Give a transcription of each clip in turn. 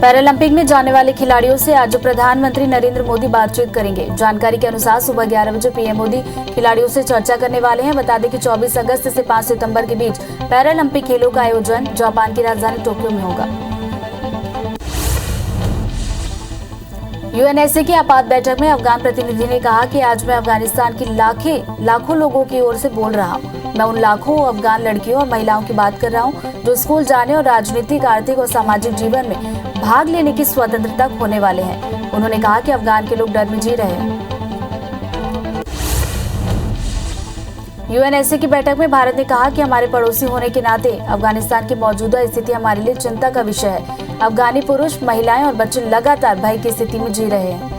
Paralympic में जाने वाले खिलाड़ियों से आज प्रधानमंत्री नरेंद्र मोदी बातचीत करेंगे। जानकारी के अनुसार सुबह 11 बजे पीएम मोदी खिलाड़ियों से चर्चा करने वाले हैं। बता दें कि 24 अगस्त से 5 सितंबर के बीच पैरालंपिक खेलों का आयोजन जापान की राजधानी टोक्यो में होगा। यूएनएसए की आपात बैठक में अफगान प्रतिनिधि ने कहा कि आज मैं अफगानिस्तान की लाखों लोगों की ओर से बोल रहा हूं। मैं उन लाखों अफगान लड़कियों और महिलाओं की बात कर रहा हूं जो स्कूल जाने और राजनीतिक, आर्थिक और सामाजिक जीवन में भाग लेने की स्वतंत्रता खोने वाले हैं। उन्होंने कहा कि अफगान के लोग डर में जी रहे हैं। यूएनएसए की बैठक में भारत ने कहा कि हमारे पड़ोसी होने के नाते अफगानिस्तान की मौजूदा स्थिति हमारे लिए चिंता का विषय है। अफगानी पुरुष, महिलाएं और बच्चे लगातार भय की स्थिति में जी रहे हैं।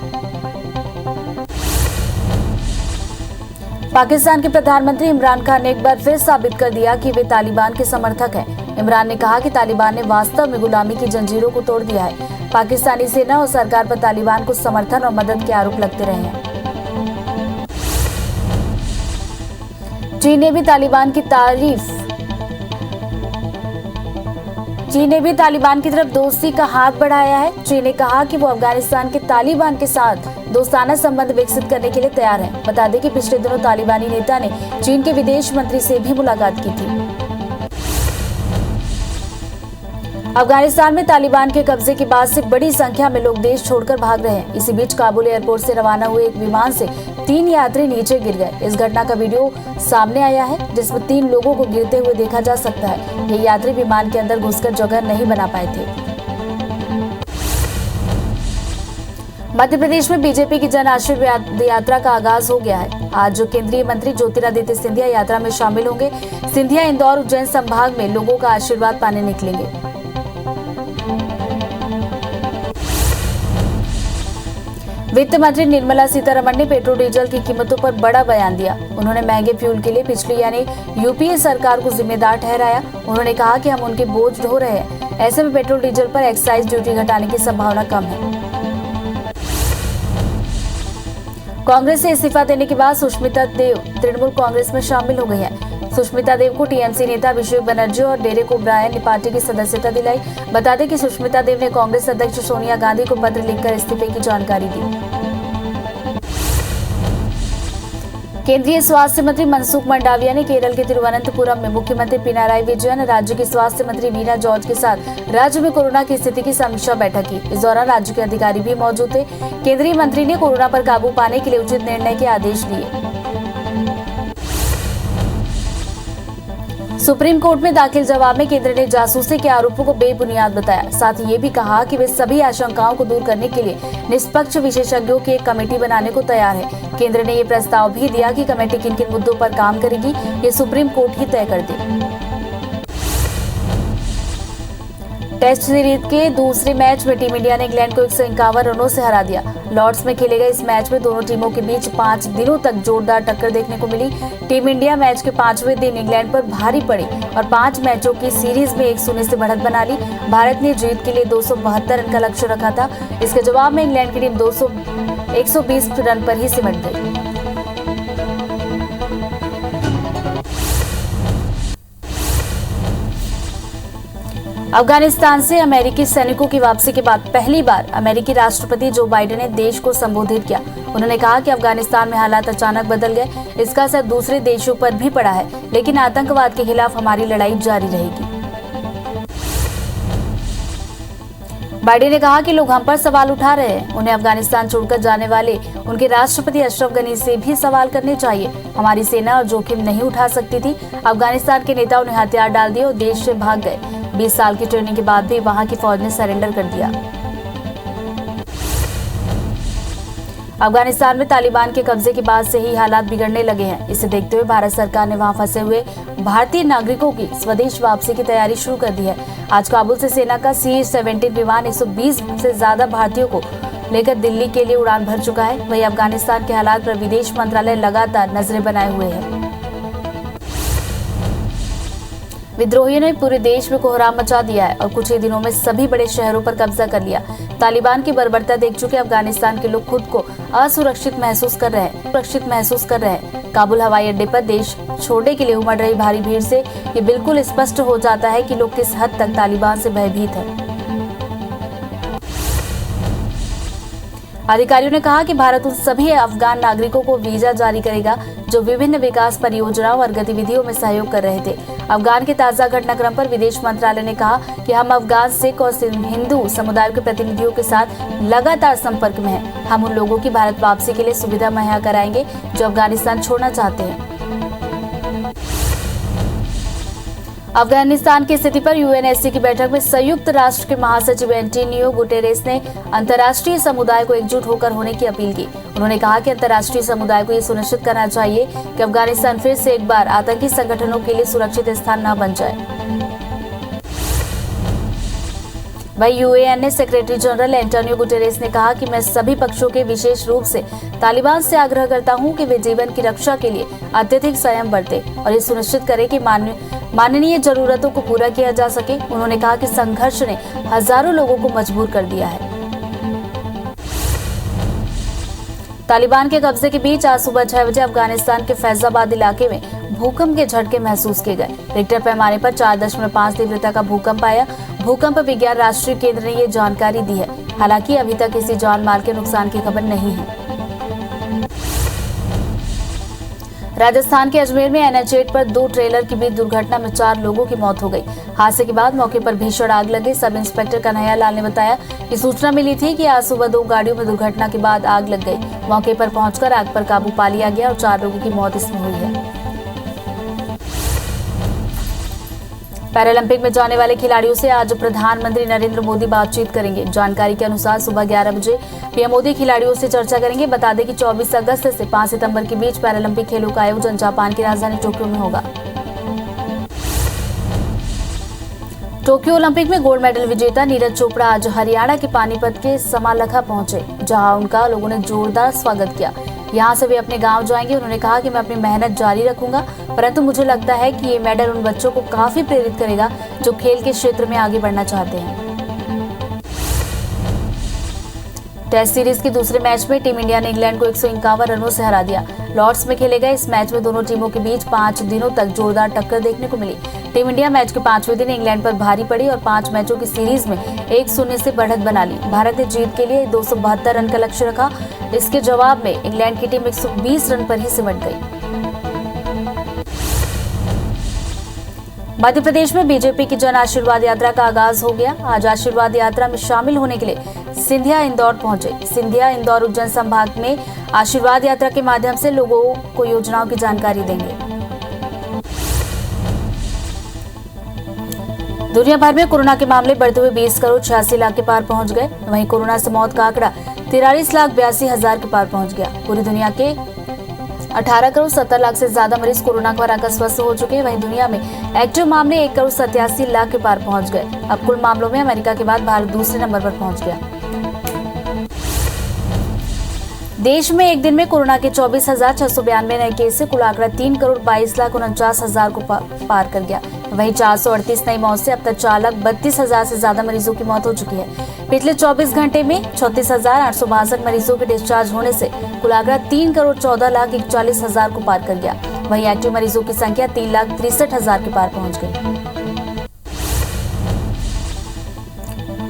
पाकिस्तान के प्रधानमंत्री इमरान खान ने एक बार फिर साबित कर दिया कि वे तालिबान के समर्थक हैं। इमरान ने कहा कि तालिबान ने वास्तव में गुलामी की जंजीरों को तोड़ दिया है। पाकिस्तानी सेना और सरकार पर तालिबान को समर्थन और मदद के आरोप लगते रहे हैं। चीन ने भी तालिबान की तरफ दोस्ती का हाथ बढ़ाया है। चीन ने कहा कि वो अफगानिस्तान के तालिबान के साथ दोस्ताना संबंध विकसित करने के लिए तैयार है। बता दें कि पिछले दिनों तालिबानी नेता ने चीन के विदेश मंत्री से भी मुलाकात की थी। अफगानिस्तान में तालिबान के कब्जे के बाद से बड़ी संख्या में लोग देश छोड़कर भाग रहे हैं। इसी बीच काबुल एयरपोर्ट से रवाना हुए एक विमान से 3 यात्री नीचे गिर गए। इस घटना का वीडियो सामने आया है जिसमें 3 लोगों को गिरते हुए देखा जा सकता है। ये यात्री विमान के अंदर घुसकर जगह नहीं बना पाए थे। मध्य प्रदेश में बीजेपी की जन आशीर्वाद यात्रा का आगाज हो गया है। आज जो केंद्रीय मंत्री ज्योतिरादित्य सिंधिया यात्रा में शामिल होंगे। सिंधिया इंदौर, उज्जैन संभाग में लोगों का आशीर्वाद पाने निकलेंगे। वित्त मंत्री निर्मला सीतारमण ने पेट्रोल डीजल की कीमतों पर बड़ा बयान दिया। उन्होंने महंगे फ्यूल के लिए पिछली यानी यूपीए सरकार को जिम्मेदार ठहराया। उन्होंने कहा कि हम उनके बोझ ढो रहे हैं। ऐसे में पेट्रोल डीजल पर एक्साइज ड्यूटी घटाने की संभावना कम है। कांग्रेस से इस्तीफा देने के बाद सुष्मिता देव तृणमूल कांग्रेस में शामिल हो गई हैं। सुष्मिता देव को टीएमसी नेता अभिषेक बनर्जी और डेरेक ओब्रायन ने पार्टी की सदस्यता दिलाई। बता दें कि सुष्मिता देव ने कांग्रेस अध्यक्ष सोनिया गांधी को पत्र लिखकर इस्तीफे की जानकारी दी। केंद्रीय स्वास्थ्य मंत्री मनसुख मंडाविया ने केरल के तिरुवनंतपुरम में मुख्यमंत्री पिनाराई विजयन, राज्य के स्वास्थ्य मंत्री वीना जॉर्ज के साथ राज्य में कोरोना की स्थिति की समीक्षा बैठक की। इस दौरान राज्य के अधिकारी भी मौजूद थे। केंद्रीय मंत्री ने कोरोना पर काबू पाने के लिए उचित निर्णय के आदेश दिए। सुप्रीम कोर्ट में दाखिल जवाब में केंद्र ने जासूसी के आरोपों को बेबुनियाद बताया। साथ ही ये भी कहा कि वे सभी आशंकाओं को दूर करने के लिए निष्पक्ष विशेषज्ञों की एक कमेटी बनाने को तैयार है। केंद्र ने ये प्रस्ताव भी दिया कि कमेटी किन किन मुद्दों पर काम करेगी, ये सुप्रीम कोर्ट ही तय कर दे। टेस्ट सीरीज के दूसरे मैच में टीम इंडिया ने इंग्लैंड को 151 रनों से हरा दिया। लॉर्ड्स में खेले गए इस मैच में दोनों टीमों के बीच 5 दिनों तक जोरदार टक्कर देखने को मिली। टीम इंडिया मैच के 5वें दिन इंग्लैंड पर भारी पड़ी और 5 मैचों की सीरीज में 1-0 से बढ़त बना ली। भारत ने जीत के लिए 272 रन का लक्ष्य रखा था। इसके जवाब में इंग्लैंड की टीम 120 रन पर ही सिमट गई। अफगानिस्तान से अमेरिकी सैनिकों की वापसी के बाद पहली बार अमेरिकी राष्ट्रपति जो बाइडेन ने देश को संबोधित किया। उन्होंने कहा कि अफगानिस्तान में हालात अचानक बदल गए। इसका असर दूसरे देशों पर भी पड़ा है, लेकिन आतंकवाद के खिलाफ हमारी लड़ाई जारी रहेगी। बाइडेन ने कहा कि लोग हम पर सवाल उठा रहे हैं। उन्हें अफगानिस्तान छोड़कर जाने वाले उनके राष्ट्रपति अशरफ गनी से भी सवाल करने चाहिए। हमारी सेना और जोखिम नहीं उठा सकती थी। अफगानिस्तान के नेताओं ने हथियार डाल दिए और देश से भाग गए। 20 साल की ट्रेनिंग के बाद भी वहां की फौज ने सरेंडर कर दिया। अफगानिस्तान में तालिबान के कब्जे के बाद से ही हालात बिगड़ने लगे हैं। इसे देखते हुए भारत सरकार ने वहां फंसे हुए भारतीय नागरिकों की स्वदेश वापसी की तैयारी शुरू कर दी है। आज काबुल से सेना का C-17 विमान 120 से ज्यादा भारतीयों को लेकर दिल्ली के लिए उड़ान भर चुका है। वहीं अफगानिस्तान के हालात पर विदेश मंत्रालय लगातार नजरें बनाए हुए है। विद्रोहियों ने पूरे देश में कोहराम मचा दिया है और कुछ ही दिनों में सभी बड़े शहरों पर कब्जा कर लिया। तालिबान की बर्बरता देख चुके अफगानिस्तान के लोग खुद को असुरक्षित महसूस कर रहे हैं। काबुल हवाई अड्डे पर देश छोड़ने के लिए उमड़ रही भारी भीड़ से ये बिल्कुल स्पष्ट हो जाता है कि लोग किस हद तक तालिबान से भयभीत हैं। अधिकारियों ने कहा कि भारत उन सभी अफगान नागरिकों को वीजा जारी करेगा जो विभिन्न विकास परियोजनाओं और गतिविधियों में सहयोग कर रहे थे। अफगान के ताजा घटनाक्रम पर विदेश मंत्रालय ने कहा कि हम अफगान सिख और हिंदू समुदाय के प्रतिनिधियों के साथ लगातार संपर्क में हैं। हम उन लोगों की भारत वापसी के लिए सुविधा मुहैया कराएंगे जो अफगानिस्तान छोड़ना चाहते हैं। अफगानिस्तान की स्थिति पर यूएनएससी की बैठक में संयुक्त राष्ट्र के महासचिव एंटोनियो गुटेरेस ने अंतर्राष्ट्रीय समुदाय को एकजुट होकर होने की अपील की। उन्होंने कहा कि अंतर्राष्ट्रीय समुदाय को ये सुनिश्चित करना चाहिए कि अफगानिस्तान फिर से एक बार आतंकी संगठनों के लिए सुरक्षित स्थान न बन जाए। वहीं UN secretary general Antonio Guterres ने कहा कि मैं सभी पक्षों के विशेष रूप से तालिबान से आग्रह करता हूं कि वे जीवन की रक्षा के लिए अत्यधिक संयम बरतें और ये सुनिश्चित करें कि माननीय जरूरतों को पूरा किया जा सके। उन्होंने कहा कि संघर्ष ने हजारों लोगों को मजबूर कर दिया है। तालिबान के कब्जे के बीच आज सुबह 6 बजे अफगानिस्तान के फैजाबाद इलाके में भूकंप के झटके महसूस किए गए। रिक्टर पैमाने पर 4.5 तीव्रता का भूकंप आया। भूकंप विज्ञान राष्ट्रीय केंद्र ने ये जानकारी दी है। हालांकि अभी तक किसी जान माल के नुकसान की खबर नहीं है। राजस्थान के अजमेर में NH8 पर 2 ट्रेलर की बीच दुर्घटना में 4 लोगों की मौत हो गई। हादसे के बाद मौके पर भीषण आग लगी। सब इंस्पेक्टर कन्हैया लाल ने बताया कि सूचना मिली थी कि आज सुबह 2 गाड़ियों में दुर्घटना के बाद आग लग गई। मौके पर पहुंचकर आग पर काबू पा लिया गया और 4 लोगों की मौत इसमें हुई है। पैरालंपिक में जाने वाले खिलाड़ियों से आज प्रधानमंत्री नरेंद्र मोदी बातचीत करेंगे। जानकारी के अनुसार सुबह 11 बजे पीएम मोदी खिलाड़ियों से चर्चा करेंगे। बता दें कि 24 अगस्त से 5 सितंबर के बीच पैरालंपिक खेलों का आयोजन जापान की राजधानी टोक्यो में होगा। टोक्यो ओलंपिक में गोल्ड मेडल विजेता नीरज चोपड़ा आज हरियाणा के पानीपत के समालखा पहुंचे, जहां उनका लोगों ने जोरदार स्वागत किया। यहां से वे अपने गांव जाएंगे। उन्होंने कहा कि मैं अपनी मेहनत जारी रखूंगा, परंतु मुझे लगता है कि ये मेडल उन बच्चों को काफी प्रेरित करेगा जो खेल के क्षेत्र में आगे बढ़ना चाहते हैं। टेस्ट सीरीज के दूसरे मैच में टीम इंडिया ने इंग्लैंड को 151 रनों से हरा दिया। लॉर्ड्स में खेले गए इस मैच में दोनों टीमों के बीच 5 दिनों तक जोरदार टक्कर देखने को मिली। टीम इंडिया मैच के 5वें दिन इंग्लैंड पर भारी पड़ी और 5 मैचों की सीरीज में 1-0 से बढ़त बना ली। भारत ने जीत के लिए 272 रन का लक्ष्य रखा। इसके जवाब में इंग्लैंड की टीम 120 रन पर ही सिमट गई। मध्य प्रदेश में बीजेपी की जन आशीर्वाद यात्रा का आगाज हो गया। आज आशीर्वाद यात्रा में शामिल होने के लिए सिंधिया इंदौर पहुंचे। सिंधिया इंदौर उज्जैन संभाग में आशीर्वाद यात्रा के माध्यम से लोगों को योजनाओं की जानकारी देंगे। दुनिया भर में कोरोना के मामले बढ़ते हुए 20 करोड़ 86 लाख के पार पहुंच गए। वहीं कोरोना से मौत का आंकड़ा 43,82,000 के पार पहुंच गया। पूरी दुनिया के 18 करोड़ 70 लाख से ज्यादा मरीज कोरोना को हराकर स्वस्थ हो चुके हैं। वहीं दुनिया में एक्टिव मामले 1 करोड़ 87 लाख के पार पहुंच गए। अब कुल मामलों में अमेरिका के बाद भारत दूसरे नंबर पर पहुंच गया। देश में एक दिन में कोरोना के 24,692 नए केस से कुल आंकड़ा 3 करोड़ 22,49,000 को पार कर गया। वहीं 438 नई मौत से अब तक 4,32,000 से ज्यादा मरीजों की मौत हो चुकी है। पिछले 24 घंटे में 34,862 मरीजों के डिस्चार्ज होने से कुल आंकड़ा 3 करोड़ 14,41,000 को पार कर गया। वहीं एक्टिव मरीजों की संख्या 3,63,000 के पार पहुंच गई।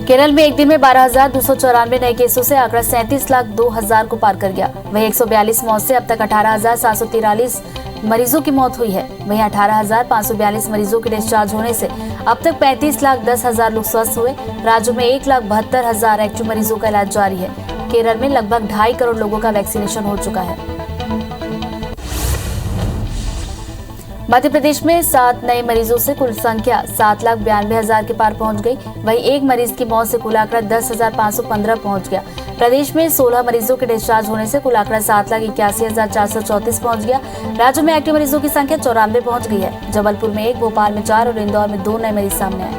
केरल में एक दिन में 12,294 नए केसों से आंकड़ा 37,02,000 को पार कर गया। वहीं 142 मौत से अब तक 18,743 मरीजों की मौत हुई है। वहीं 18,542 मरीजों के डिस्चार्ज होने से अब तक 35,10,000 लोग स्वस्थ हुए। राज्य में 1,72,000 एक्टिव मरीजों का इलाज जारी है। केरल में लगभग 2.5 करोड़ लोगों का वैक्सीनेशन हो चुका है। मध्य प्रदेश में 7 नए मरीजों से कुल संख्या 7,92,000 के पार पहुंच गई। वहीं एक मरीज की मौत से कुल आंकड़ा 10,515 पहुंच गया। प्रदेश में 16 मरीजों के डिस्चार्ज होने से कुल आंकड़ा 7,81,434 पहुंच गया। राज्य में एक्टिव मरीजों की संख्या 94 पहुंच गई है। जबलपुर में 1, भोपाल में 4 और इंदौर में 2 नए मरीज सामने आए।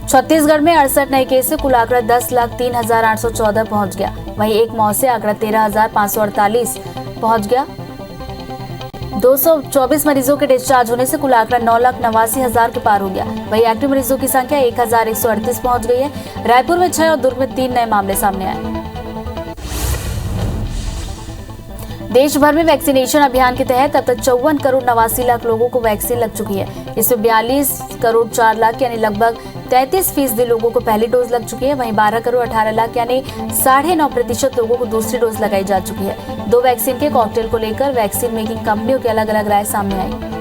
छत्तीसगढ़ में 68 नए केस से कुल आंकड़ा 10,03,814 पहुंच गया। वहीं एक मौत से आंकड़ा 13,548 पहुंच गया। 224 मरीजों के डिस्चार्ज होने से कुल आंकड़ा 9,89,000 के पार हो गया। वहीं एक्टिव मरीजों की संख्या 1,138 पहुंच गई है। रायपुर में 6 और दुर्ग में 3 नए मामले सामने आए। देश भर में वैक्सीनेशन अभियान के तहत अब तक 54 करोड़ 89 लाख लोगों को वैक्सीन लग चुकी है। इसमें 42 करोड़ 4 लाख यानी लगभग 33% लोगों को पहली डोज लग चुकी है। वहीं 12 करोड़ 18 लाख यानी 9.5% लोगों को दूसरी डोज लगाई जा चुकी है। 2 वैक्सीन के कॉकटेल को लेकर वैक्सीन मेकिंग कंपनियों की अलग अलग राय सामने आई।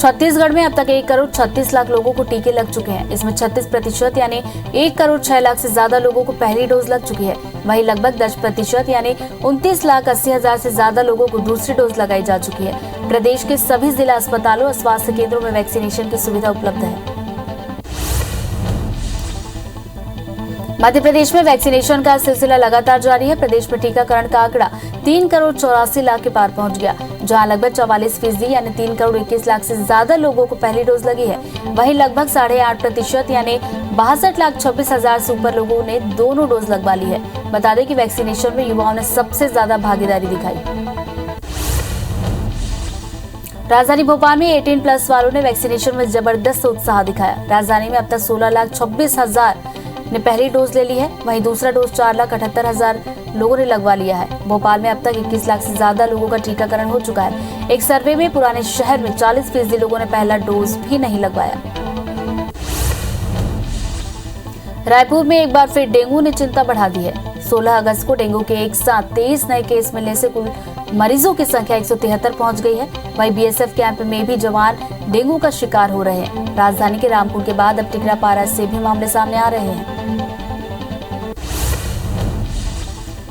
छत्तीसगढ़ में अब तक 1 करोड़ 36 लाख लोगों को टीके लग चुके हैं। इसमें 36% यानी 1 करोड़ 6 लाख से ज्यादा लोगों को पहली डोज लग चुकी है। वहीं लगभग 10% यानी 29 लाख 80 हजार से ज्यादा लोगों को दूसरी डोज लगाई जा चुकी है। प्रदेश के सभी जिला अस्पतालों और स्वास्थ्य केंद्रों में वैक्सीनेशन की सुविधा उपलब्ध है। मध्य प्रदेश में वैक्सीनेशन का सिलसिला लगातार जारी है। प्रदेश में टीकाकरण का आंकड़ा 3 करोड़ 84 लाख के पार पहुंच गया, जहां लगभग 44% यानी 3 करोड़ 21 लाख से ज्यादा लोगों को पहली डोज लगी है। वहीं लगभग 8.5% यानी 62 लाख 26 हजार से ऊपर लोगों ने दोनों डोज लगवा ली है। बता दें कि वैक्सीनेशन में युवाओं ने सबसे ज्यादा भागीदारी दिखाई। राजधानी भोपाल में 18+ वालों ने वैक्सीनेशन में जबरदस्त उत्साह दिखाया। राजधानी में अब तक 16 लाख 26 हजार ने पहली डोज ले ली है। वहीं दूसरा डोज 4 लाख 78 हजार लोगों ने लगवा लिया है। भोपाल में अब तक 21 लाख से ज्यादा लोगों का टीकाकरण हो चुका है। एक सर्वे में पुराने शहर में 40% लोगों ने पहला डोज भी नहीं लगवाया। रायपुर में एक बार फिर डेंगू ने चिंता बढ़ा दी है। 16 अगस्त को डेंगू के एक साथ 23 नए केस मिलने से कुल मरीजों की संख्या 173 पहुंच गई है। वहीं बीएसएफ कैंप में भी जवान डेंगू का शिकार हो रहे हैं। राजधानी के रामपुर के बाद अब टिकरापारा से भी मामले सामने आ रहे हैं।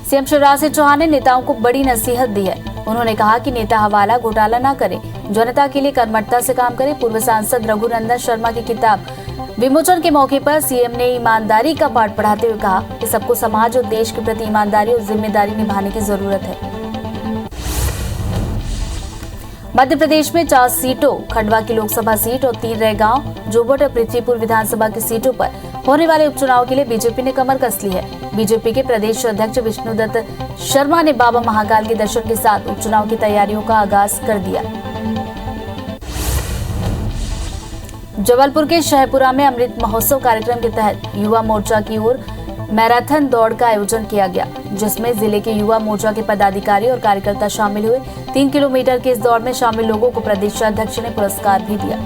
सीएम शिवराज सिंह चौहान ने नेताओं को बड़ी नसीहत दी है। उन्होंने कहा कि नेता हवाला घोटाला न करें, जनता के लिए कर्मठता से काम करें। पूर्व सांसद रघुनंदन शर्मा की किताब विमोचन के मौके पर सीएम ने ईमानदारी का पाठ पढ़ाते हुए कहा कि सबको समाज और देश के प्रति ईमानदारी और जिम्मेदारी निभाने की जरूरत है। मध्य प्रदेश में 4 सीटों, खंडवा की लोकसभा सीट और 3 रैगांव, जोबट और पृथ्वीपुर विधानसभा की सीटों पर होने वाले उपचुनाव के लिए बीजेपी ने कमर कस ली है। बीजेपी के प्रदेश अध्यक्ष विष्णुदत्त शर्मा ने बाबा महाकाल के दर्शन के साथ उपचुनाव की तैयारियों का आगाज कर दिया। जबलपुर के शहपुरा में अमृत महोत्सव कार्यक्रम के तहत युवा मोर्चा की ओर मैराथन दौड़ का आयोजन किया गया, जिसमें जिले के युवा मोर्चा के पदाधिकारी और कार्यकर्ता शामिल हुए। 3 किलोमीटर की इस दौड़ में शामिल लोगों को प्रदेशाध्यक्ष ने पुरस्कार भी दिया।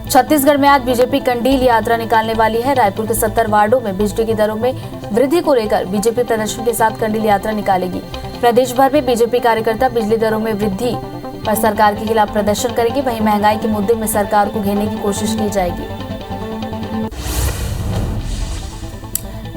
छत्तीसगढ़ में आज बीजेपी कंडील यात्रा निकालने वाली है। रायपुर के 70 वार्डों में बिजली की दरों में वृद्धि को लेकर बीजेपी प्रदर्शन के साथ कंडील यात्रा निकालेगी। प्रदेश भर में बीजेपी कार्यकर्ता बिजली दरों में वृद्धि पर सरकार के खिलाफ प्रदर्शन करेंगे। वहीं महंगाई के मुद्दे में सरकार को घेरने की कोशिश की जाएगी।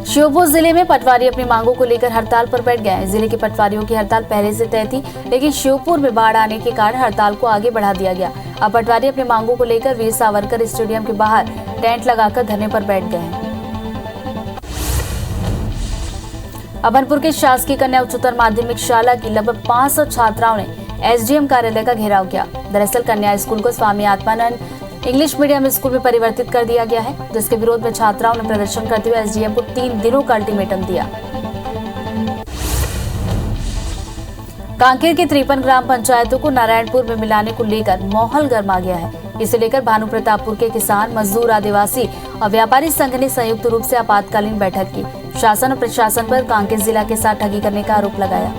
श्योपुर जिले में पटवारी अपनी मांगों को लेकर हड़ताल पर बैठ गए हैं। जिले के पटवारियों की हड़ताल पहले से तय थी, लेकिन श्योपुर में बाढ़ आने के कारण हड़ताल को आगे बढ़ा दिया गया। अब पटवारी अपनी मांगों को लेकर वीर सावरकर स्टेडियम के बाहर टेंट लगाकर धरने पर बैठ गए हैं। अभनपुर के शासकीय कन्या उच्चतर माध्यमिक शाला की लगभग 500 छात्राओं ने एसडीएम कार्यालय का घेराव किया। दरअसल कन्या स्कूल को Swami Atmanand English medium school में परिवर्तित कर दिया गया है, जिसके विरोध में छात्राओं ने प्रदर्शन करते हुए एसडीएम को 3 दिनों का अल्टीमेटम दिया। कांकेर के 53 ग्राम पंचायतों को नारायणपुर में मिलाने को लेकर माहौल गर्मा गया है। इसे लेकर भानु प्रतापपुर के किसान, मजदूर, आदिवासी और व्यापारी संघ ने संयुक्त रूप से आपातकालीन बैठक की। शासन और प्रशासन पर कांकेर जिला के साथ ठगी करने का आरोप लगाया।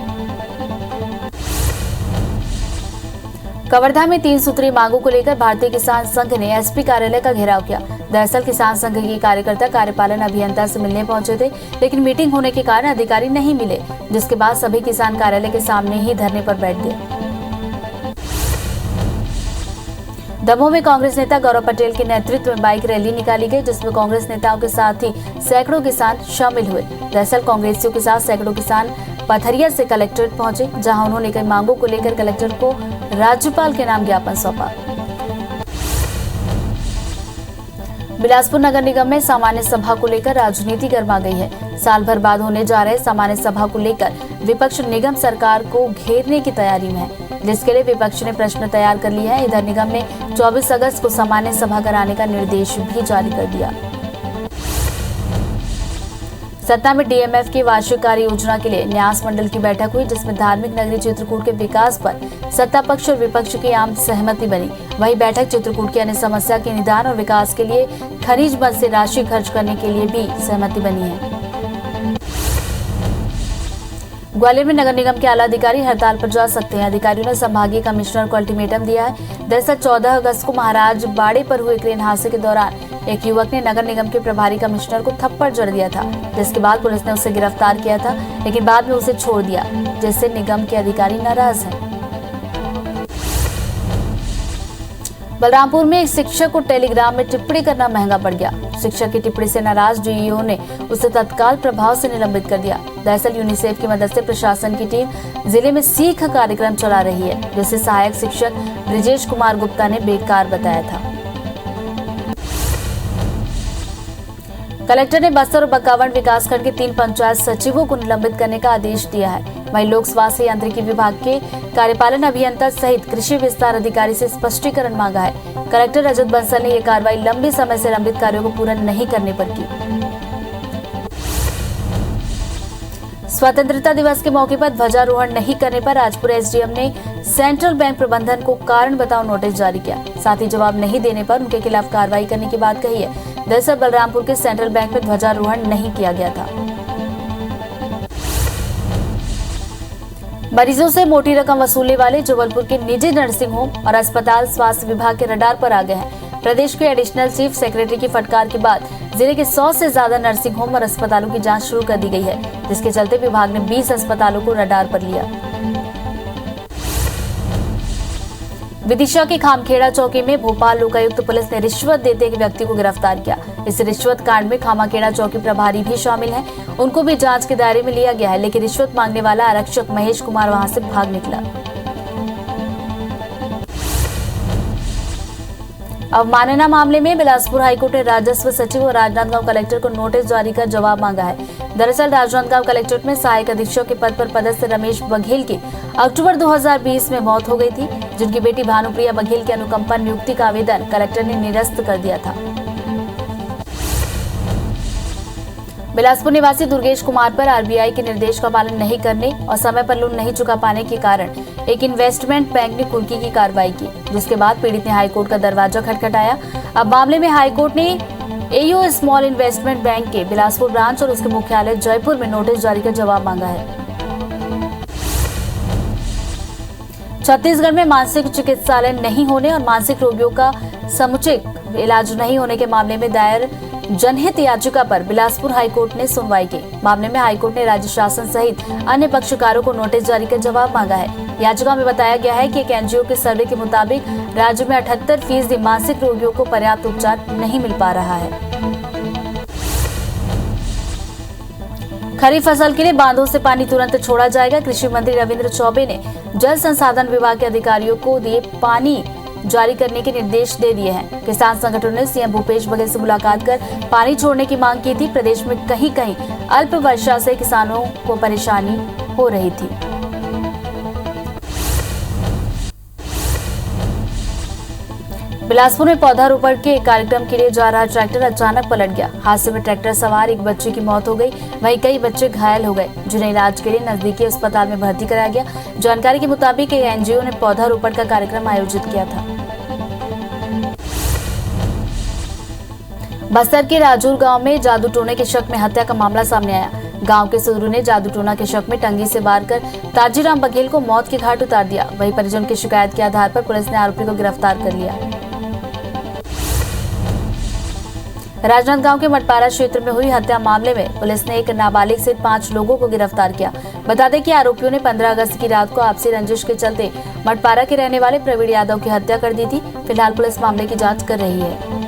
कवर्धा में 3 सूत्रीय मांगों को लेकर भारतीय किसान संघ ने एसपी कार्यालय का घेराव किया। दरअसल किसान संघ के कार्यकर्ता कार्यपालन अभियंता से मिलने पहुंचे थे, लेकिन मीटिंग होने के कारण अधिकारी नहीं मिले, जिसके बाद सभी किसान कार्यालय के सामने ही धरने पर बैठ गए। दमोह में कांग्रेस नेता गौरव पटेल के नेतृत्व में बाइक रैली निकाली गई, जिसमें कांग्रेस नेताओं के साथ ही सैकड़ों किसान शामिल हुए। दरअसल कांग्रेसियों के साथ सैकड़ों किसान पथरिया से कलेक्ट्रेट पहुंचे, जहां उन्होंने कई मांगों को लेकर कलेक्टर को राज्यपाल के नाम ज्ञापन सौंपा। बिलासपुर नगर निगम में सामान्य सभा को लेकर राजनीति गर्मा गई है। साल भर बाद होने जा रहे सामान्य सभा को लेकर विपक्ष निगम सरकार को घेरने की तैयारी में है, जिसके लिए विपक्ष ने प्रश्न तैयार कर लिया है। इधर निगम ने 24 अगस्त को सामान्य सभा कराने का निर्देश भी जारी कर दिया। सतना में डीएमएफ की वार्षिक कार्य योजना के लिए न्यास मंडल की बैठक हुई, जिसमें धार्मिक नगरी चित्रकूट के विकास पर सत्ता पक्ष और विपक्ष की आम सहमति बनी। वहीं बैठक चित्रकूट की अन्य समस्या के निदान और विकास के लिए खनिज मद से राशि खर्च करने के लिए भी सहमति बनी है। ग्वालियर में नगर निगम के आला अधिकारी हड़ताल पर जा सकते हैं। अधिकारियों ने संभागीय कमिश्नर को अल्टीमेटम दिया है। दरअसल 14 अगस्त को महाराज बाड़े पर हुए क्रेन हादसे के दौरान एक युवक ने नगर निगम के प्रभारी कमिश्नर को थप्पड़ जड़ दिया था, जिसके बाद पुलिस ने उसे गिरफ्तार किया था, लेकिन बाद में उसे छोड़ दिया, जिससे निगम के अधिकारी नाराज हैं। बलरामपुर में एक शिक्षक को टेलीग्राम में टिप्पणी करना महंगा पड़ गया। शिक्षक की टिप्पणी से नाराज डीईओ ने उसे तत्काल प्रभाव से निलंबित कर दिया। दरअसल यूनिसेफ की मदद से प्रशासन की टीम जिले में सीख कार्यक्रम चला रही है, जिसे सहायक शिक्षक ब्रिजेश कुमार गुप्ता ने बेकार बताया था। कलेक्टर ने बस्तर और बकावंड विकासखंड के 3 पंचायत सचिवों को निलंबित करने का आदेश दिया है। वहीं लोक स्वास्थ्य यांत्रिकी विभाग के कार्यपालन अभियंता सहित कृषि विस्तार अधिकारी से स्पष्टीकरण मांगा है। कलेक्टर रजत बंसल ने यह कार्रवाई लंबे समय से लंबित कार्यों को पूरा नहीं करने पर की। स्वतंत्रता दिवस के मौके पर ध्वजारोहण नहीं करने पर राजपुर एसडीएम ने सेंट्रल बैंक प्रबंधन को कारण बताओ नोटिस जारी किया। साथ ही जवाब नहीं देने पर उनके खिलाफ कार्रवाई करने की बात कही है। दरअसल बलरामपुर के सेंट्रल बैंक में ध्वजारोहण नहीं किया गया था। मरीजों से मोटी रकम वसूलने वाले जबलपुर के निजी नर्सिंग होम और अस्पताल स्वास्थ्य विभाग के रडार पर आ गए हैं। प्रदेश के एडिशनल चीफ सेक्रेटरी की फटकार के बाद जिले के 100 से ज्यादा नर्सिंग होम और अस्पतालों की जांच शुरू कर दी गई है, जिसके चलते विभाग ने 20 अस्पतालों को रडार पर लिया। विदिशा के खामखेड़ा चौकी में भोपाल लोकायुक्त पुलिस ने रिश्वत देते एक व्यक्ति को गिरफ्तार किया। इस रिश्वत कांड में खामाखेड़ा चौकी प्रभारी भी शामिल हैं। उनको भी जांच के दायरे में लिया गया है, लेकिन रिश्वत मांगने वाला आरक्षक महेश कुमार वहां से भाग निकला। अवमानना मामले में बिलासपुर हाईकोर्ट ने राजस्व सचिव और राजनांदगांव कलेक्टर को नोटिस जारी कर जवाब मांगा है। दरअसल राजनांदगांव कलेक्ट्रेट में सहायक अधीक्षक के पद पर पदस्थ रमेश बघेल की अक्टूबर 2020 में मौत हो गई थी, जिनकी बेटी भानुप्रिया बघेल की अनुकंपा नियुक्ति का आवेदन कलेक्टर ने निरस्त कर दिया था। बिलासपुर निवासी दुर्गेश कुमार पर आरबीआई के निर्देश का पालन नहीं करने और समय पर लोन नहीं चुका पाने के कारण एक इन्वेस्टमेंट बैंक ने कुर्की की कार्रवाई की, जिसके बाद पीड़ित ने हाईकोर्ट का दरवाजा खटखटाया। अब मामले में हाईकोर्ट ने एयू स्मॉल इन्वेस्टमेंट बैंक के बिलासपुर ब्रांच और उसके मुख्यालय जयपुर में नोटिस जारी कर जवाब मांगा है। छत्तीसगढ़ में मानसिक चिकित्सालय नहीं होने और मानसिक रोगियों का समुचित इलाज नहीं होने के मामले में दायर जनहित याचिका पर बिलासपुर हाईकोर्ट ने सुनवाई की। मामले में हाईकोर्ट ने राज्य शासन सहित अन्य पक्षकारों को नोटिस जारी कर जवाब मांगा है। याचिका में बताया गया है कि एक एनजीओ के सर्वे के मुताबिक राज्य में 78% मानसिक रोगियों को पर्याप्त उपचार नहीं मिल पा रहा है। खरीफ फसल के लिए बांधों से पानी तुरंत छोड़ा जाएगा। कृषि मंत्री रविंद्र चौबे ने जल संसाधन विभाग के अधिकारियों को दिए पानी जारी करने के निर्देश दे दिए हैं। किसान संगठनों ने सीएम भूपेश बघेल से मुलाकात कर पानी छोड़ने की मांग की थी। प्रदेश में कहीं कहीं अल्प वर्षा से किसानों को परेशानी हो रही थी। बिलासपुर में पौधारोपण के कार्यक्रम के लिए जा रहा ट्रैक्टर अचानक पलट गया। हादसे में ट्रैक्टर सवार एक बच्चे की मौत हो गई, वहीं कई बच्चे घायल हो गए, जिन्हें इलाज के लिए नजदीकी अस्पताल में भर्ती कराया गया। जानकारी के मुताबिक एनजीओ ने पौधारोपण का कार्यक्रम आयोजित किया था। बस्तर के राजूर गांव में जादू टोने के शक में हत्या का मामला सामने आया। गांव के सुदरू ने जादू टोना के शक में टंगी से वार कर ताजीराम बघेल को मौत के घाट उतार दिया। वहीं परिजन की शिकायत के आधार पर पुलिस ने आरोपी को गिरफ्तार कर लिया। राजनांदगांव के मटपारा क्षेत्र में हुई हत्या मामले में पुलिस ने एक नाबालिग से 5 लोगों को गिरफ्तार किया। बता दें कि आरोपियों ने 15 अगस्त की रात को आपसी रंजिश के चलते मटपारा के रहने वाले प्रवीण यादव की हत्या कर दी थी। फिलहाल पुलिस मामले की जांच कर रही है।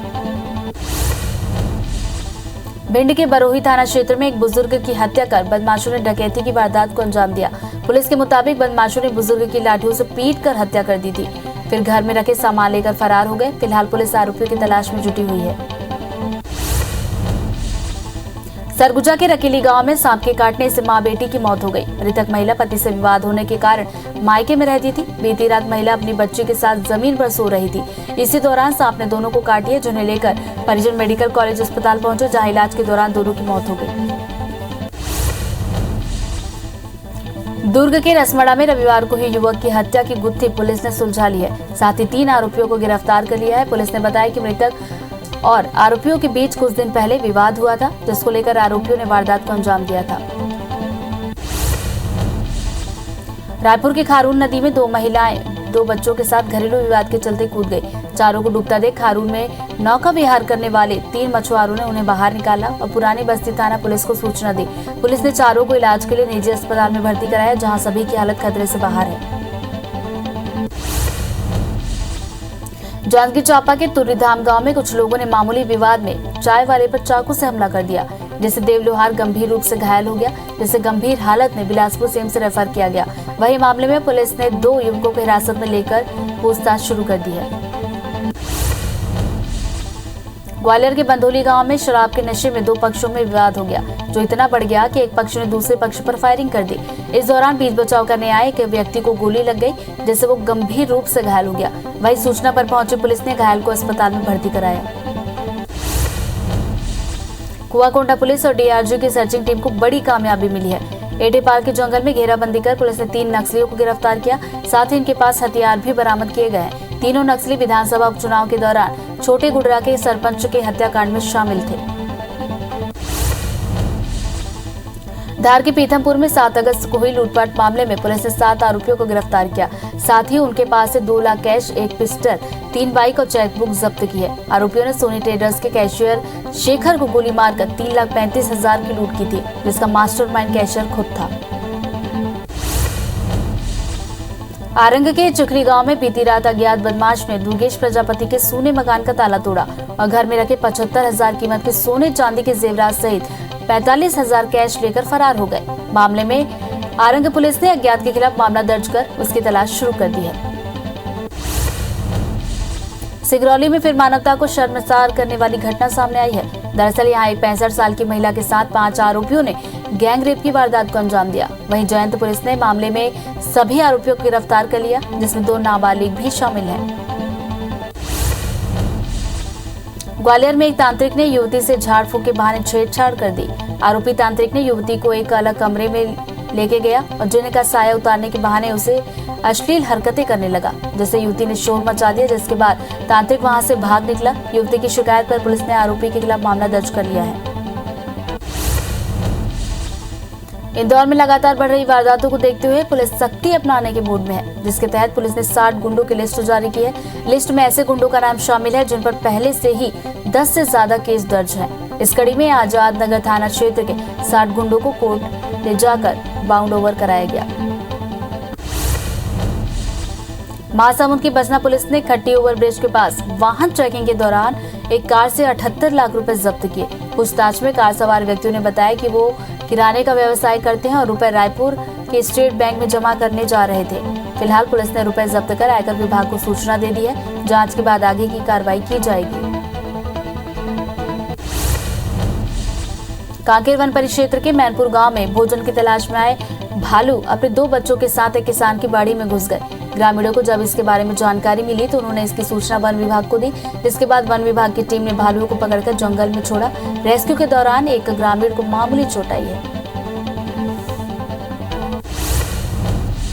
भिंड के बरोही थाना क्षेत्र में एक बुजुर्ग की हत्या कर बदमाशों ने डकैती की वारदात को अंजाम दिया। पुलिस के मुताबिक बदमाशों ने बुजुर्ग की लाठियों से पीट कर हत्या कर दी थी, फिर घर में रखे सामान लेकर फरार हो गए। फिलहाल पुलिस आरोपियों की तलाश में जुटी हुई है। सरगुजा के रकीली गांव में सांप के काटने से मां बेटी की मौत हो गई। मृतक महिला पति से विवाद होने के कारण मायके में रहती थी। बीती रात महिला अपनी बच्ची के साथ जमीन पर सो रही थी। इसी दौरान सांप ने दोनों को काट लिया, जिन्हें लेकर परिजन मेडिकल कॉलेज अस्पताल पहुंचे, जहां इलाज के दौरान दोनों की मौत हो गई। दुर्ग के रसमड़ा में रविवार को ही युवक की हत्या की गुत्थी पुलिस ने सुलझा ली है। साथ ही 3 आरोपियों को गिरफ्तार कर लिया है। पुलिस ने बताया कि मृतक और आरोपियों के बीच कुछ दिन पहले विवाद हुआ था, जिसको लेकर आरोपियों ने वारदात को अंजाम दिया था। रायपुर के खारून नदी में 2 महिलाएं 2 बच्चों के साथ घरेलू विवाद के चलते कूद गई। चारों को डूबता देख खारून में नौका विहार करने वाले 3 मछुआरों ने उन्हें बाहर निकाला और पुरानी बस्ती थाना पुलिस को सूचना दी। पुलिस ने चारों को इलाज के लिए निजी अस्पताल में भर्ती कराया, जहां सभी की हालत खतरे से बाहर है। जांजगीर चांपा के तुर्रीधाम गांव में कुछ लोगों ने मामूली विवाद में चाय वाले पर चाकू से हमला कर दिया, जिससे देव लोहार गंभीर रूप से घायल हो गया, जिसे गंभीर हालत में बिलासपुर एम्स से रेफर किया गया। वहीं मामले में पुलिस ने 2 युवकों को हिरासत में लेकर पूछताछ शुरू कर दी है। ग्वालियर के बंधोली गांव में शराब के नशे में 2 पक्षों में विवाद हो गया, जो इतना बढ़ गया कि एक पक्ष ने दूसरे पक्ष पर फायरिंग कर दी। इस दौरान बीच बचाव करने आए एक व्यक्ति को गोली लग गई, जिससे वो गंभीर रूप से घायल हो गया। वहीं सूचना पर पहुंची पुलिस ने घायल को अस्पताल में भर्ती कराया। कुआकोंडा पुलिस और डीआरजी की सर्चिंग टीम को बड़ी कामयाबी मिली है। एडेपार के जंगल में घेराबंदी कर पुलिस ने 3 नक्सलियों को गिरफ्तार किया, साथ ही इनके पास हथियार भी बरामद किए गए हैं। तीनों नक्सली विधानसभा उपचुनाव के दौरान छोटे गुडरा के सरपंच के हत्याकांड में शामिल थे। धार के पीथमपुर में 7 अगस्त को हुई लूटपाट मामले में पुलिस ने 7 आरोपियों को गिरफ्तार किया, साथ ही उनके पास से 2 लाख कैश, 1 पिस्टल, 3 बाइक और चेकबुक जब्त की है। आरोपियों ने सोनी ट्रेडर्स के कैशियर शेखर को गोली मारकर 3,35,000 की लूट की थी, जिसका मास्टरमाइंड कैशियर खुद था। आरंग के चुकरी गांव में बीती रात अज्ञात बदमाश ने दुर्गेश प्रजापति के सोने मकान का ताला तोड़ा और घर में रखे 75,000 कीमत के सोने चांदी के जेवरात सहित 45,000 कैश लेकर फरार हो गए। मामले में आरंग पुलिस ने अज्ञात के खिलाफ मामला दर्ज कर उसकी तलाश शुरू कर दी है। सिगरौली में फिर मानवता को शर्मसार करने वाली घटना सामने आई है। दरअसल यहाँ एक 65 साल की महिला के साथ 5 आरोपियों ने गैंग रेप की वारदात को अंजाम दिया। वहीं जयंत पुलिस ने मामले में सभी आरोपियों को गिरफ्तार कर लिया, जिसमें 2 नाबालिग भी शामिल हैं। ग्वालियर में एक तांत्रिक ने युवती से झाड़ फूक के बहाने छेड़छाड़ कर दी। आरोपी तांत्रिक ने युवती को एक अलग कमरे में लेके गया और जीने का साया उतारने के बहाने उसे अश्लील हरकतें करने लगा, जिससे युवती ने शोर मचा दिया, जिसके बाद तांत्रिक वहां से भाग निकला। युवती की शिकायत पर पुलिस ने आरोपी के खिलाफ मामला दर्ज कर लिया है। इंदौर में लगातार बढ़ रही वारदातों को देखते हुए पुलिस सख्ती अपनाने के मूड में है, जिसके तहत पुलिस ने 60 गुंडों की लिस्ट जारी की है। लिस्ट में ऐसे गुंडों का नाम शामिल है जिन पर पहले से ही 10 से ज्यादा केस दर्ज है। इस कड़ी में आजाद नगर थाना क्षेत्र के 60 गुंडों को कोर्ट ले जाकर बाउंड ओवर कराया गया। महासमुंद की बसना पुलिस ने खट्टी ओवरब्रिज के पास वाहन चेकिंग के दौरान एक कार से 78 लाख रुपए जब्त किए। पूछताछ में कार सवार व्यक्तियों ने बताया कि वो किराने का व्यवसाय करते हैं और रुपए रायपुर के स्टेट बैंक में जमा करने जा रहे थे। फिलहाल पुलिस ने रुपए जब्त कर आयकर विभाग को सूचना दे दी है। जांच के बाद आगे की कार्रवाई की जाएगी। कांकेर वन परिक्षेत्र के मैनपुर गांव में भोजन की तलाश में आए भालू अपने 2 बच्चों के साथ एक किसान की बाड़ी में घुस गए। ग्रामीणों को जब इसके बारे में जानकारी मिली तो उन्होंने इसकी सूचना वन विभाग को दी, जिसके बाद वन विभाग की टीम ने भालुओं को पकड़कर जंगल में छोड़ा। रेस्क्यू के दौरान एक ग्रामीण को मामूली चोट आई है।